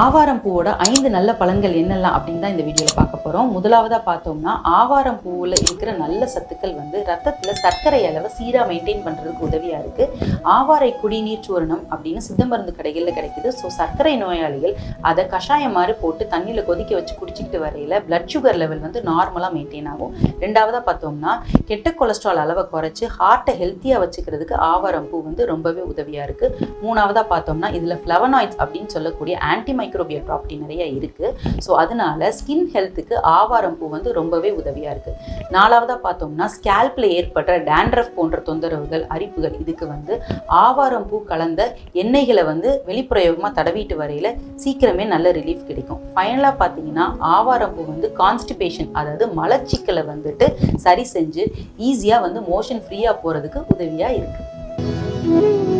ஆவாரம் பூவோட 5 நல்ல பலன்கள் என்னெல்லாம் அப்படின்னு தான் இந்த வீடியோவில் பார்க்க போகிறோம். முதலாவதாக பார்த்தோம்னா, ஆவாரம் பூவில் இருக்கிற நல்ல சத்துக்கள் வந்து ரத்தத்தில் சர்க்கரை அளவை சீராக மெயின்டைன் பண்ணுறதுக்கு உதவியாக இருக்குது. ஆவாரை குடிநீர் சூரணம் அப்படின்னு சித்த மருந்து கடைகளில் கிடைக்குது. ஸோ சர்க்கரை நோயாளிகள் அதை கஷாயம் மாதிரி போட்டு தண்ணியில் கொதிக்க வச்சு குடிச்சிக்கிட்டு வரையில் பிளட் சுகர் லெவல் வந்து நார்மலாக மெயின்டைன் ஆகும். ரெண்டாவதாக பார்த்தோம்னா, கெட்ட கொலஸ்ட்ரால் அளவை குறைச்சி ஹார்ட்டை ஹெல்த்தியாக வச்சுக்கிறதுக்கு ஆவாரம் பூ வந்து ரொம்பவே உதவியாக இருக்குது. மூணாவதாக பார்த்தோம்னா, இதில் ஃப்ளவனாய்ட்ஸ் அப்படின்னு சொல்லக்கூடிய மைக்ரோபியல் ப்ராப்பர்ட்டி நிறைய இருக்கு. ஸோ அதனால ஸ்கின் ஹெல்த்துக்கு ஆவாரம் பூ வந்து ரொம்பவே உதவியா இருக்கு. நாலாவதா பார்த்தோம்னா, ஸ்கேல்ப்ல ஏற்பட்ட டேண்ட்ரஃப் போன்ற தொந்தரவுகள், அரிப்புகள் இதுக்கு வந்து ஆவாரம் பூ கலந்த எண்ணெய்களை வந்து வெளிப்பிரயோகமா தடவிட்டு வரையில சீக்கிரமே நல்ல ரிலீஃப் கிடைக்கும். ஃபைனலா பார்த்தீங்கன்னா, ஆவாரம் பூ வந்து கான்ஸ்டிபேஷன், அதாவது மலச்சிக்கலை வந்துட்டு சரி செஞ்சு ஈஸியா வந்து மோஷன் ஃப்ரீயா போறதுக்கு உதவியா இருக்கு.